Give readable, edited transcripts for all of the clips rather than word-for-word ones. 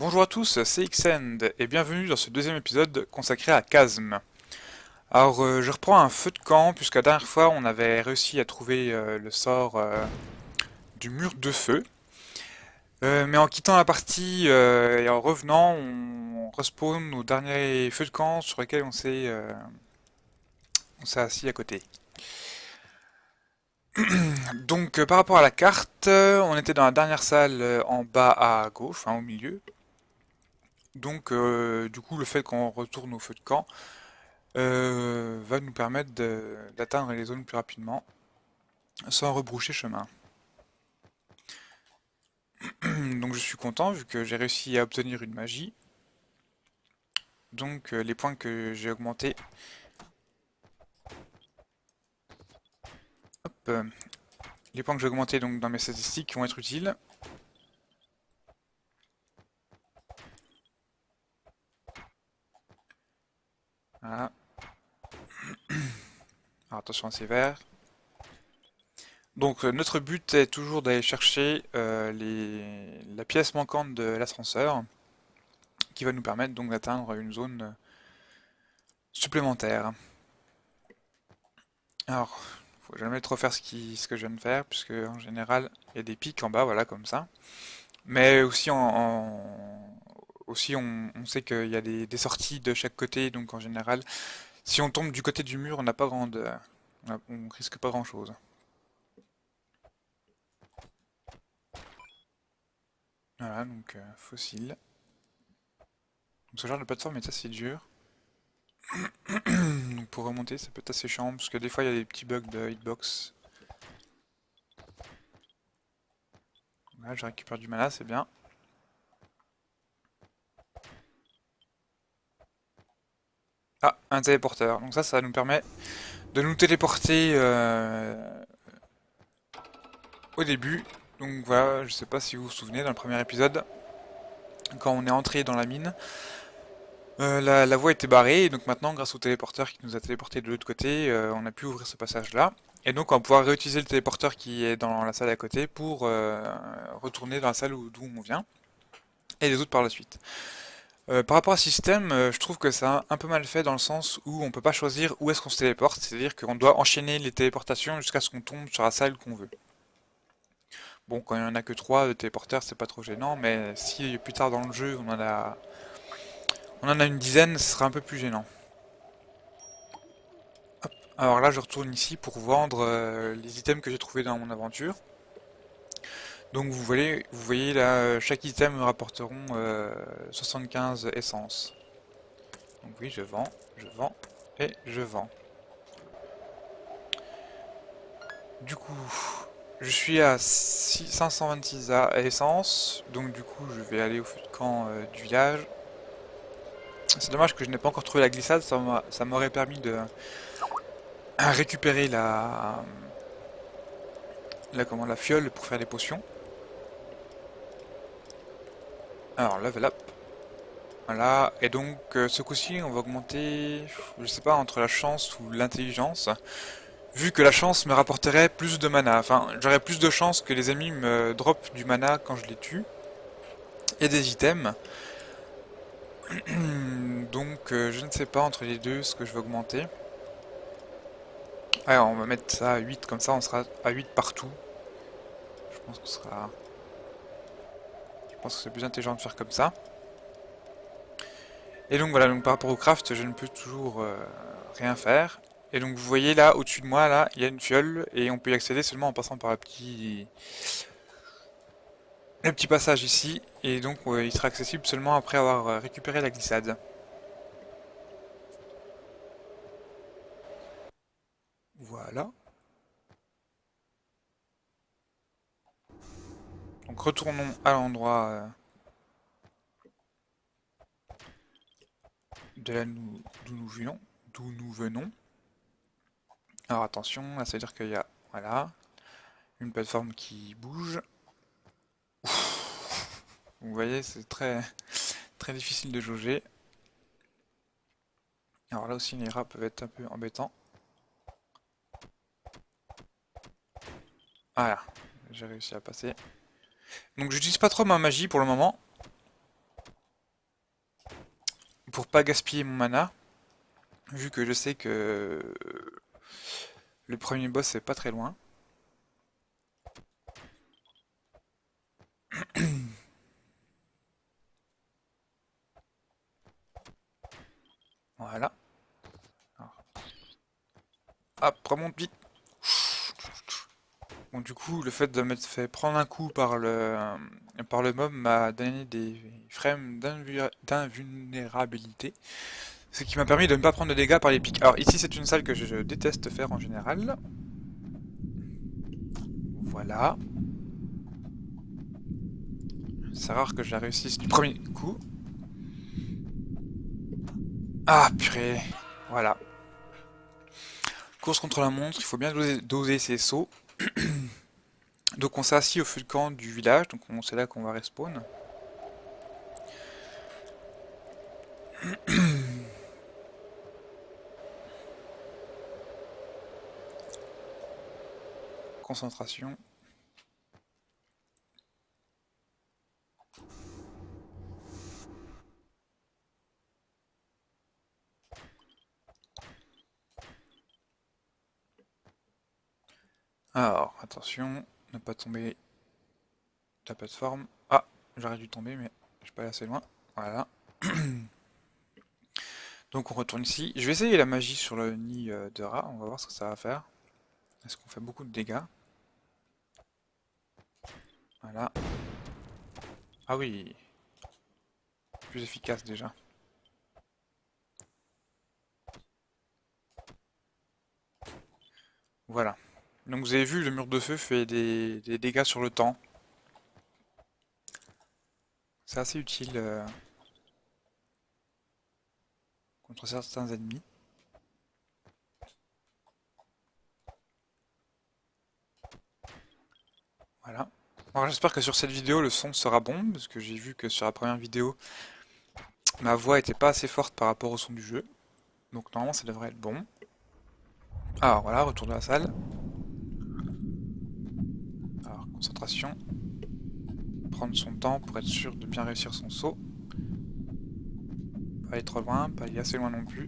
Bonjour à tous, c'est Xend et bienvenue dans ce deuxième épisode consacré à Chasm. Alors je reprends un feu de camp puisque la dernière fois on avait réussi à trouver le sort du mur de feu. Mais en quittant la partie et en revenant on respawn nos derniers feux de camp sur lesquels on s'est assis à côté. Donc par rapport à la carte, on était dans la dernière salle en bas à gauche, enfin au milieu. Donc du coup le fait qu'on retourne au feu de camp va nous permettre d'atteindre les zones plus rapidement, sans rebroucher chemin. Donc je suis content vu que j'ai réussi à obtenir une magie. Donc les points que j'ai augmentés, hop, les points que j'ai augmentés donc dans mes statistiques vont être utiles. Voilà. Alors attention à ces verres. Donc notre but est toujours d'aller chercher la pièce manquante de l'ascenseur, qui va nous permettre donc d'atteindre une zone supplémentaire. Alors, faut jamais trop faire ce que je viens de faire, puisque en général, il y a des pics en bas, voilà, comme ça. Mais aussi, aussi on sait qu'il y a des sorties de chaque côté, donc en général, si on tombe du côté du mur, on n'a pas on risque pas grand-chose. Voilà, donc fossile. Donc ce genre de plateforme est assez dur. Donc pour remonter, ça peut être assez chiant, parce que des fois, il y a des petits bugs de hitbox. Là, je récupère du mana, c'est bien. Ah, un téléporteur. Donc ça nous permet de nous téléporter au début. Donc voilà, je sais pas si vous vous souvenez, dans le premier épisode, quand on est entré dans la mine, la voie était barrée, et donc maintenant, grâce au téléporteur qui nous a téléporté de l'autre côté, on a pu ouvrir ce passage-là. Et donc on va pouvoir réutiliser le téléporteur qui est dans la salle à côté pour retourner dans la salle d'où on vient, et les autres par la suite. Par rapport au système, je trouve que c'est un peu mal fait dans le sens où on peut pas choisir où est-ce qu'on se téléporte, c'est-à-dire qu'on doit enchaîner les téléportations jusqu'à ce qu'on tombe sur la salle qu'on veut. Bon, quand il y en a que 3 de téléporteurs, c'est pas trop gênant, mais si plus tard dans le jeu on en a une dizaine, ce sera un peu plus gênant. Alors là, je retourne ici pour vendre les items que j'ai trouvés dans mon aventure. Donc vous voyez là, chaque item me rapporteront 75 essences. Donc oui, je vends et je vends. Du coup, je suis à 526 essences, donc du coup je vais aller au feu de camp du village. C'est dommage que je n'ai pas encore trouvé la glissade, ça m'aurait permis de récupérer la fiole pour faire des potions. Alors, level up. Voilà, et donc ce coup-ci on va augmenter, je sais pas, entre la chance ou l'intelligence. Vu que la chance me rapporterait plus de mana, enfin j'aurais plus de chances que les ennemis me dropent du mana quand je les tue, et des items. Donc je ne sais pas entre les deux ce que je vais augmenter. Ouais, on va mettre ça à 8, comme ça on sera à 8 partout. Je pense qu'on sera... Je pense que c'est plus intelligent de faire comme ça. Et donc voilà, donc par rapport au craft, je ne peux toujours rien faire. Et donc vous voyez là, au-dessus de moi, là, il y a une fiole, et on peut y accéder seulement en passant par le petit passage ici. Et donc il sera accessible seulement après avoir récupéré la glissade. Voilà. Donc retournons à l'endroit de là d'où nous venons. Alors attention, là ça veut dire qu'il y a, voilà, une plateforme qui bouge. Vous voyez, c'est très difficile de jauger. Alors là aussi les rats peuvent être un peu embêtants. Voilà, j'ai réussi à passer. Donc j'utilise pas trop ma magie pour le moment. pour pas gaspiller mon mana, vu que je sais que le premier boss est pas très loin. Voilà. Alors, hop, remonte vite. Bon, du coup, le fait de m'être fait prendre un coup par le mob m'a donné des frames d'invulnérabilité, ce qui m'a permis de ne pas prendre de dégâts par les pics. Alors ici, c'est une salle que je déteste faire en général. Voilà. C'est rare que je la réussisse du premier coup. Ah, purée. Voilà. Course contre la montre, il faut bien doser ses sauts. Donc on s'est assis au feu de camp du village, donc c'est là qu'on va respawn. Concentration. Alors, attention, ne pas tomber de la plateforme. Ah, j'aurais dû tomber, mais je suis pas allé assez loin. Voilà. Donc on retourne ici. Je vais essayer la magie sur le nid de rat, on va voir ce que ça va faire. Est-ce qu'on fait beaucoup de dégâts? Voilà. Ah oui, plus efficace déjà. Voilà. Donc vous avez vu, le mur de feu fait des dégâts sur le temps. C'est assez utile contre certains ennemis. Voilà. Alors j'espère que sur cette vidéo le son sera bon, parce que j'ai vu que sur la première vidéo, ma voix était pas assez forte par rapport au son du jeu. Donc normalement ça devrait être bon. Alors voilà, retour de la salle. Alors concentration. Prendre son temps pour être sûr de bien réussir son saut. Pas aller trop loin, pas aller assez loin non plus.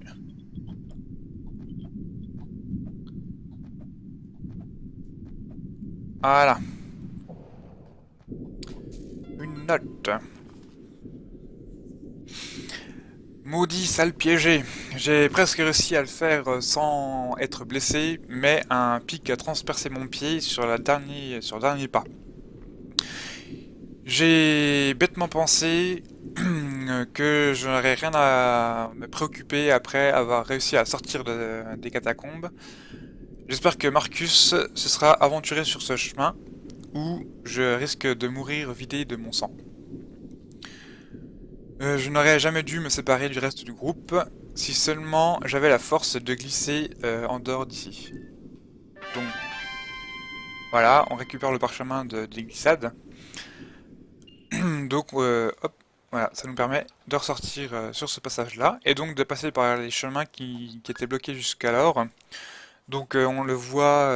Voilà. Une note. Maudit sale piégé. J'ai presque réussi à le faire sans être blessé, mais un pic a transpercé mon pied sur le dernier pas. J'ai bêtement pensé que je n'aurais rien à me préoccuper après avoir réussi à sortir des catacombes. J'espère que Marcus se sera aventuré sur ce chemin où je risque de mourir vidé de mon sang. Je n'aurais jamais dû me séparer du reste du groupe, si seulement j'avais la force de glisser en dehors d'ici. Donc voilà, on récupère le parchemin des glissades. Donc hop, voilà, ça nous permet de ressortir sur ce passage-là, et donc de passer par les chemins qui étaient bloqués jusqu'alors. Donc on le voit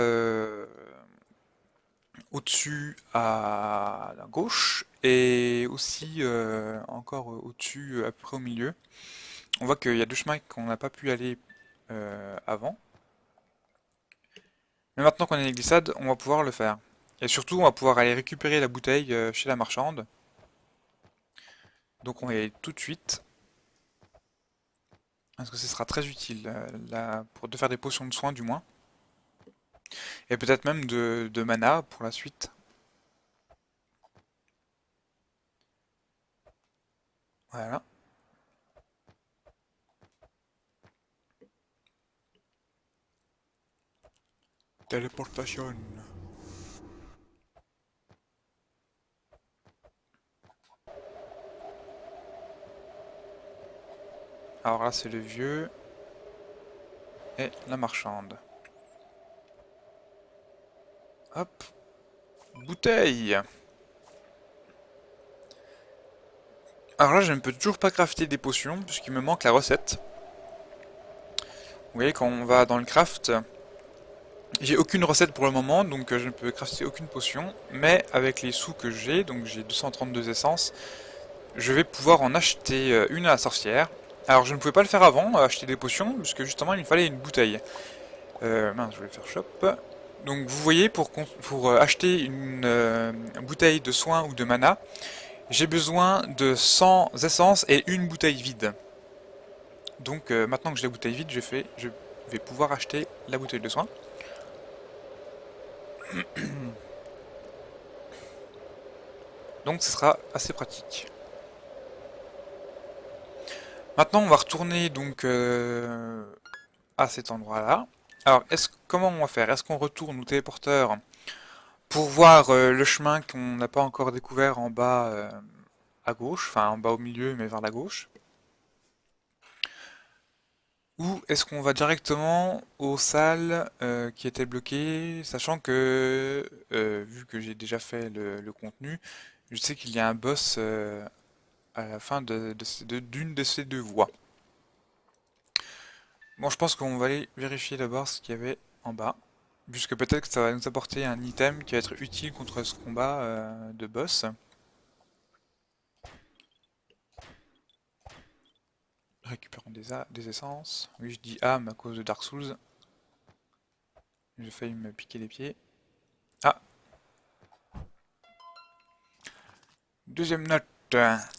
au-dessus à la gauche, et aussi encore au-dessus, à peu près au milieu. On voit qu'il y a deux chemins qu'on n'a pas pu aller avant. Mais maintenant qu'on a les glissades, on va pouvoir le faire. Et surtout, on va pouvoir aller récupérer la bouteille chez la marchande. Donc on va y aller tout de suite. Parce que ce sera très utile pour de faire des potions de soins du moins. Et peut-être même de mana pour la suite. Voilà. Téléportation. Alors là c'est le vieux. Et la marchande. Hop. Bouteille. Alors là je ne peux toujours pas crafter des potions puisqu'il me manque la recette. Vous voyez quand on va dans le craft, j'ai aucune recette pour le moment, donc je ne peux crafter aucune potion, mais avec les sous que j'ai, donc j'ai 232 essences, je vais pouvoir en acheter une à la sorcière, Alors je ne pouvais pas le faire avant, acheter des potions, puisque justement il me fallait une bouteille. Mince, je vais faire shop. Donc vous voyez, pour acheter une bouteille de soin ou de mana, j'ai besoin de 100 essences et une bouteille vide. Donc maintenant que j'ai la bouteille vide, je vais pouvoir acheter la bouteille de soin. Donc ce sera assez pratique. Maintenant on va retourner donc à cet endroit-là. Alors comment on va faire? Est-ce qu'on retourne au téléporteur pour voir le chemin qu'on n'a pas encore découvert en bas à gauche, enfin en bas au milieu mais vers la gauche? Ou est-ce qu'on va directement aux salles qui étaient bloquées, sachant que, vu que j'ai déjà fait le contenu, je sais qu'il y a un boss à la fin d'une de ces deux voies. Bon, je pense qu'on va aller vérifier d'abord ce qu'il y avait en bas, puisque peut-être que ça va nous apporter un item qui va être utile contre ce combat de boss. Récupérons des essences. Oui, je dis âme à cause de Dark Souls. J'ai failli me piquer les pieds. Ah, deuxième note.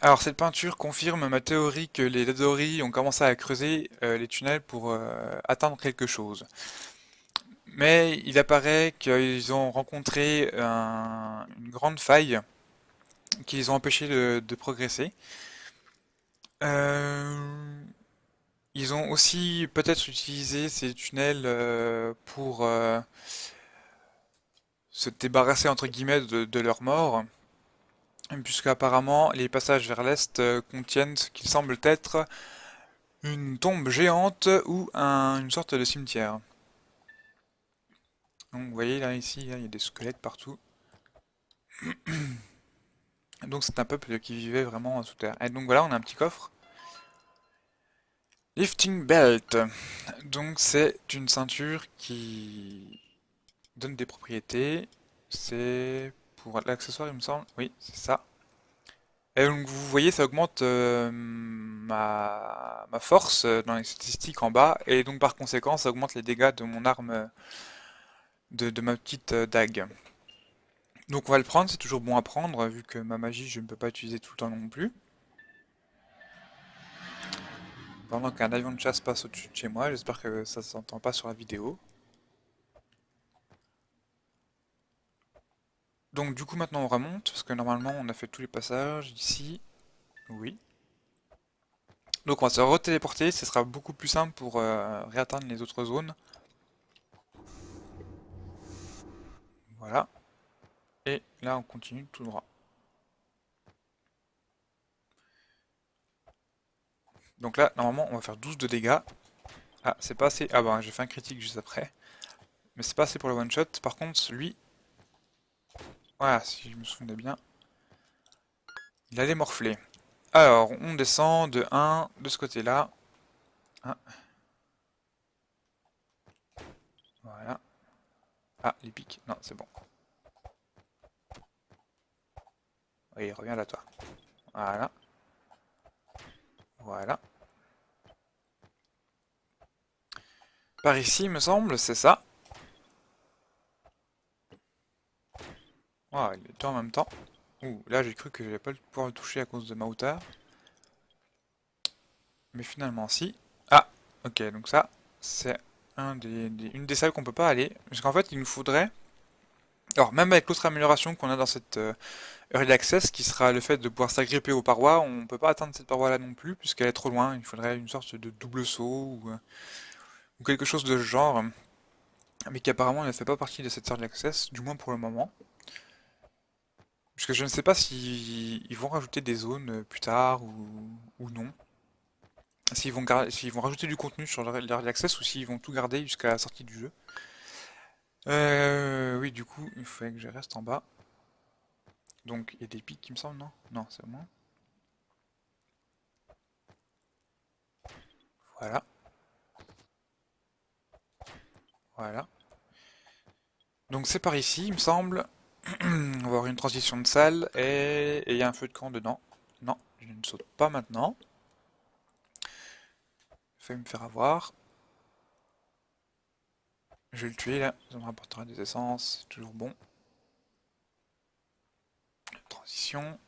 Alors cette peinture confirme ma théorie que les Dadori ont commencé à creuser les tunnels pour atteindre quelque chose. Mais il apparaît qu'ils ont rencontré une grande faille qui les ont empêchés de progresser. Euh, Ils ont aussi peut-être utilisé ces tunnels pour se débarrasser entre guillemets de leur mort, puisque apparemment les passages vers l'est contiennent ce qu'il semble être une tombe géante ou une sorte de cimetière. Donc vous voyez là ici, là, il y a des squelettes partout. Donc c'est un peuple qui vivait vraiment sous terre. Et donc voilà, on a un petit coffre. Lifting Belt. Donc c'est une ceinture qui donne des propriétés. C'est pour l'accessoire, il me semble. Oui, c'est ça. Et donc vous voyez, ça augmente ma force dans les statistiques en bas. Et donc par conséquent, ça augmente les dégâts de mon arme, de ma petite dague. Donc on va le prendre, c'est toujours bon à prendre, vu que ma magie, je ne peux pas utiliser tout le temps non plus. Pendant qu'un avion de chasse passe au-dessus de chez moi, j'espère que ça s'entend pas sur la vidéo. Donc du coup maintenant on remonte, parce que normalement on a fait tous les passages ici. Oui. Donc on va se retéléporter, ce sera beaucoup plus simple pour réatteindre les autres zones. Voilà. Et là on continue tout droit. Donc là normalement on va faire 12 de dégâts. Ah c'est pas assez. Ah bah j'ai fait un critique juste après. Mais c'est pas assez pour le one shot. Par contre lui, voilà, si je me souvenais bien, il allait morfler. Alors on descend de 1 de ce côté là. Ah, voilà. Ah les pics. Non c'est bon. Oui, reviens là toi. Voilà. Voilà. Par ici, il me semble, c'est ça. Ah, il est deux en même temps. Ouh, là j'ai cru que j'allais pas pouvoir le toucher à cause de ma hauteur. Mais finalement, si. Ah, ok, donc ça, c'est une des salles qu'on peut pas aller. Parce qu'en fait, il nous faudrait. Alors, même avec l'autre amélioration qu'on a dans cette Early Access, qui sera le fait de pouvoir s'agripper aux parois, on peut pas atteindre cette paroi-là non plus, puisqu'elle est trop loin. Il faudrait une sorte de double saut ou quelque chose de ce genre. Mais qui apparemment ne fait pas partie de cette Early Access, du moins pour le moment. Puisque je ne sais pas si ils vont rajouter des zones plus tard ou non. S'ils vont rajouter du contenu sur leur access ou s'ils vont tout garder jusqu'à la sortie du jeu. Oui, du coup, il faudrait que je reste en bas. Donc, il y a des pics, il me semble, non? Non, c'est moi. Voilà, voilà. Donc, c'est par ici, il me semble. On va avoir une transition de salle et il y a un feu de camp dedans. Non, je ne saute pas maintenant. failli me faire avoir. Je vais le tuer là, ça me rapportera des essences, c'est toujours bon. Transition.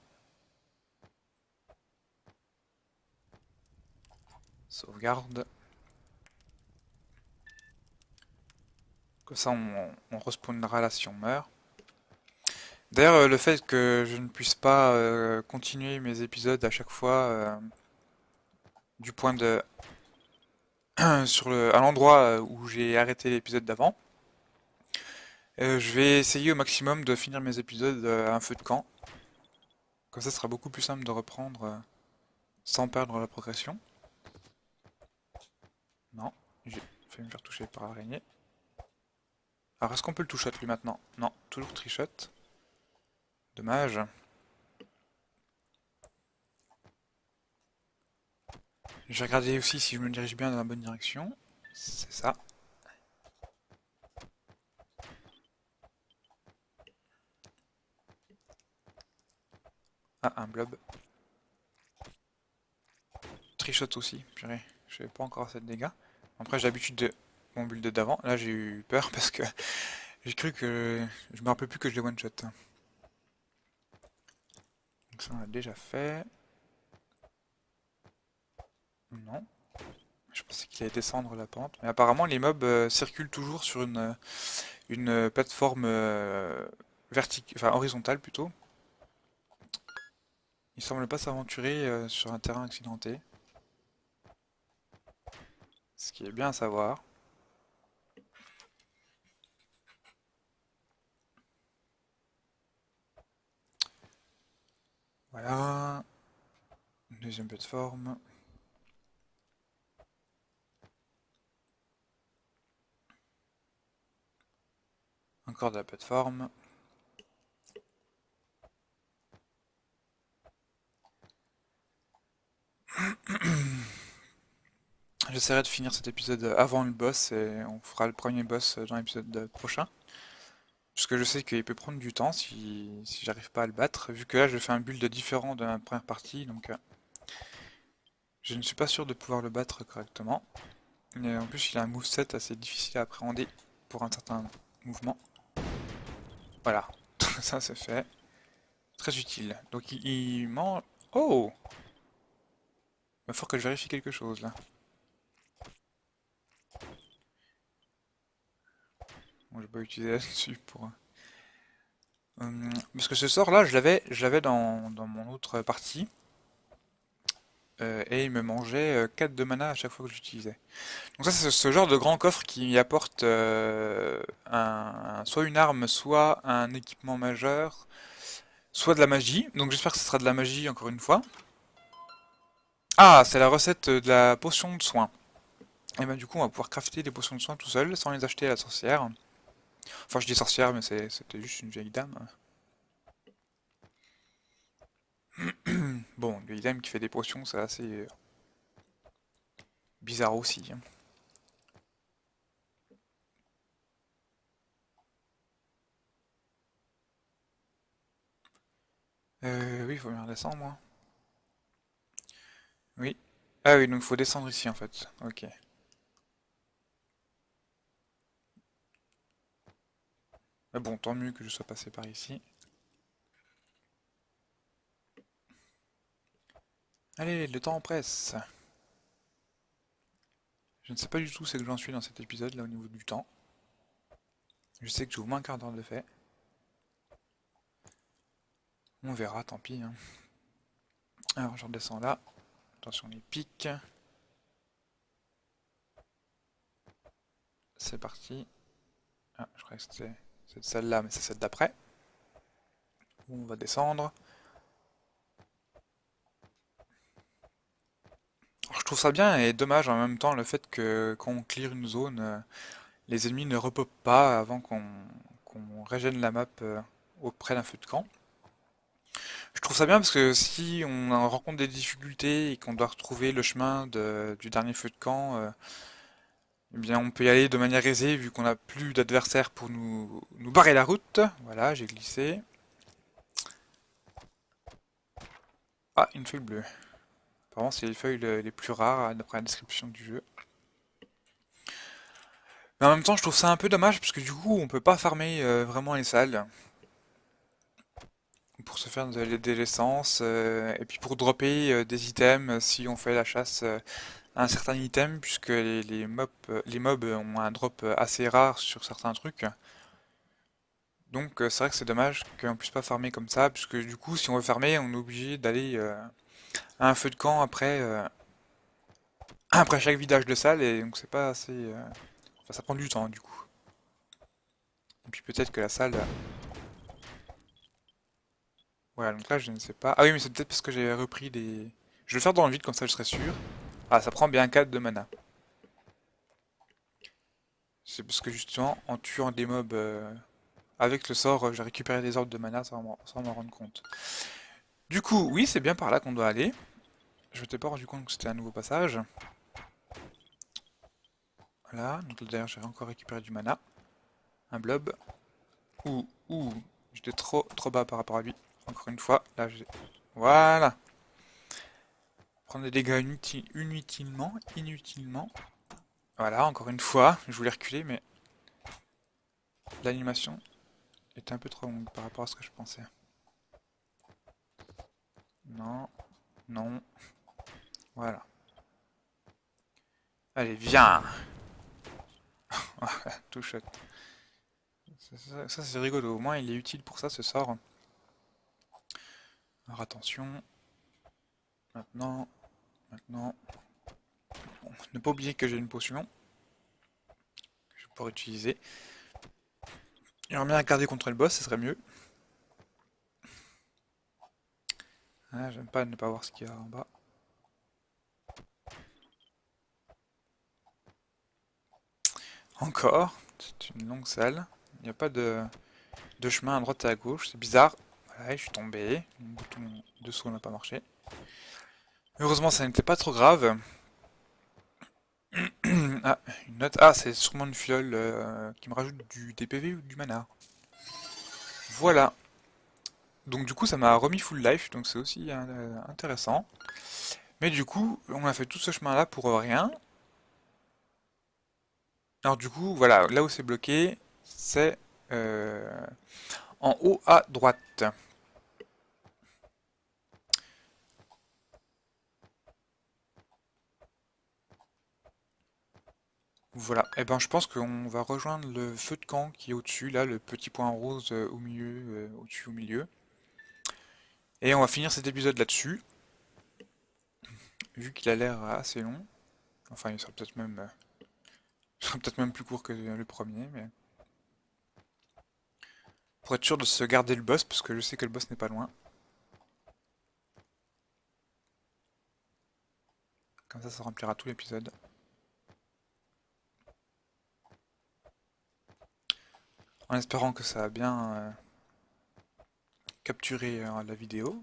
Sauvegarde. Comme ça on respawnera là si on meurt. D'ailleurs, le fait que je ne puisse pas continuer mes épisodes à chaque fois du point de à l'endroit où j'ai arrêté l'épisode d'avant, je vais essayer au maximum de finir mes épisodes à un feu de camp. Comme ça, ce sera beaucoup plus simple de reprendre sans perdre la progression. Non, j'ai failli me faire toucher par l'araignée. Alors, est-ce qu'on peut le two-shot lui maintenant? Non, toujours tri-shot. Dommage. Je vais regarder aussi si je me dirige bien dans la bonne direction. C'est ça. Ah, un blob. Trichot aussi, purée. Je fais pas encore assez de dégâts. Après, j'ai l'habitude de mon build d'avant. Là, j'ai eu peur parce que j'ai cru que je me rappelle plus que je l'ai one-shot. Donc ça, on l'a déjà fait. Non. Je pensais qu'il allait descendre la pente. Mais apparemment, les mobs circulent toujours sur une plateforme verticale, enfin horizontale plutôt. Ils semblent pas s'aventurer sur un terrain accidenté. Ce qui est bien à savoir. Voilà. Deuxième plateforme. Encore de la plateforme. J'essaierai de finir cet épisode avant le boss et on fera le premier boss dans l'épisode prochain. Parce que je sais qu'il peut prendre du temps si j'arrive pas à le battre, vu que là je fais un build différent de la première partie, donc je ne suis pas sûr de pouvoir le battre correctement. Et en plus il a un moveset assez difficile à appréhender pour un certain mouvement. Voilà, ça c'est fait. Très utile. Donc il mange... Oh! Il va falloir que je vérifie quelque chose là. Bon, je vais pas utiliser là-dessus pour... parce que ce sort là, je l'avais dans mon autre partie. Et il me mangeait 4 de mana à chaque fois que j'utilisais. Donc ça c'est ce genre de grand coffre qui apporte soit une arme, soit un équipement majeur, soit de la magie. Donc j'espère que ce sera de la magie encore une fois. Ah, c'est la recette de la potion de soin. Et ben du coup on va pouvoir crafter des potions de soin tout seul, sans les acheter à la sorcière. Enfin je dis sorcière mais c'était juste une vieille dame. Bon, une vieille dame qui fait des potions c'est assez bizarre aussi, hein. Oui, il faut bien redescendre moi. Oui. Ah oui, donc il faut descendre ici en fait. Ok. Mais bon, tant mieux que je sois passé par ici. Allez, le temps presse. Je ne sais pas du tout c'est que j'en suis dans cet épisode là au niveau du temps. Je sais que j'ai au moins un quart d'heure de fait. On verra, tant pis, hein. Alors je redescends là. Attention les pics. C'est parti. Ah, je croyais que c'était cette salle-là, mais c'est celle d'après. On va descendre. Alors, je trouve ça bien et dommage en même temps le fait que quand on clear une zone, les ennemis ne repopent pas avant qu'on régène la map auprès d'un feu de camp. Je trouve ça bien parce que si on rencontre des difficultés et qu'on doit retrouver le chemin du dernier feu de camp, eh bien on peut y aller de manière aisée vu qu'on n'a plus d'adversaires pour nous barrer la route. Voilà, j'ai glissé. Ah, une feuille bleue. Apparemment, c'est les feuilles les plus rares, d'après la description du jeu. Mais en même temps, je trouve ça un peu dommage, parce que du coup, on peut pas farmer vraiment les salles pour se faire de l'essence, et puis pour dropper des items si on fait la chasse à un certain item, puisque les mobs ont un drop assez rare sur certains trucs. Donc c'est vrai que c'est dommage qu'on puisse pas farmer comme ça, puisque du coup, si on veut farmer, on est obligé d'aller à un feu de camp après chaque vidage de salle, et donc c'est pas assez... Enfin, ça prend du temps, du coup. Et puis peut-être que la salle... Voilà, donc là, je ne sais pas... Ah oui, mais c'est peut-être parce que j'ai repris des... Je vais le faire dans le vide, comme ça je serai sûr. Ah, ça prend bien 4 de mana. C'est parce que justement, en tuant des mobs avec le sort, j'ai récupéré des orbes de mana sans m'en rendre compte. Du coup, oui, c'est bien par là qu'on doit aller. Je m'étais pas rendu compte que c'était un nouveau passage. Voilà, donc là d'ailleurs j'ai encore récupéré du mana. Un blob. Ouh, j'étais trop bas par rapport à lui. Encore une fois, là j'ai... Voilà. Prendre des dégâts inutilement. Voilà, encore une fois, je voulais reculer, mais l'animation était un peu trop longue par rapport à ce que je pensais. Non, non, voilà. Allez, viens! Tout shot. Ça, c'est rigolo, au moins il est utile pour ça ce sort. Alors attention. Maintenant. Bon, ne pas oublier que j'ai une potion que je pourrais utiliser. J'aimerais bien garder contre le boss, ce serait mieux. Ah, j'aime pas ne pas voir ce qu'il y a en bas. Encore, c'est une longue salle. Il n'y a pas de chemin à droite et à gauche, c'est bizarre. Voilà, je suis tombé. Mon bouton dessous n'a pas marché. Heureusement, ça n'était pas trop grave. Ah, une note. Ah, c'est sûrement une fiole qui me rajoute des PV ou du mana. Voilà. Donc du coup, ça m'a remis full life, donc c'est aussi intéressant. Mais du coup, on a fait tout ce chemin-là pour rien. Alors du coup, voilà, là où c'est bloqué, c'est euh, en haut à droite. Voilà, et ben je pense qu'on va rejoindre le feu de camp qui est au-dessus, là, le petit point rose au milieu, au-dessus au milieu. Et on va finir cet épisode là-dessus, vu qu'il a l'air assez long. Enfin, il sera peut-être même, il sera peut-être même plus court que le premier, mais... Pour être sûr de se garder le boss, parce que je sais que le boss n'est pas loin. Comme ça remplira tout l'épisode. En espérant que ça a bien capturé la vidéo,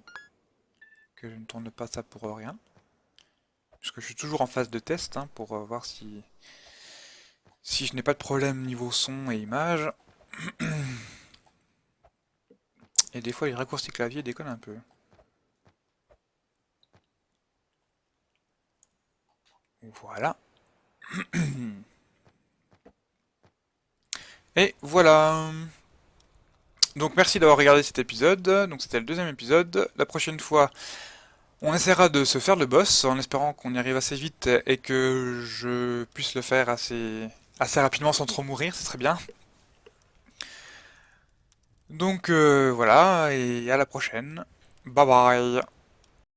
que je ne tourne pas ça pour rien. Puisque je suis toujours en phase de test hein, pour voir si je n'ai pas de problème niveau son et image. Et des fois les raccourcis clavier déconnent un peu. Voilà. Et voilà. Donc merci d'avoir regardé cet épisode. Donc c'était le deuxième épisode. La prochaine fois, on essaiera de se faire le boss en espérant qu'on y arrive assez vite et que je puisse le faire assez rapidement sans trop mourir, ce serait bien. Donc voilà, et à la prochaine. Bye bye.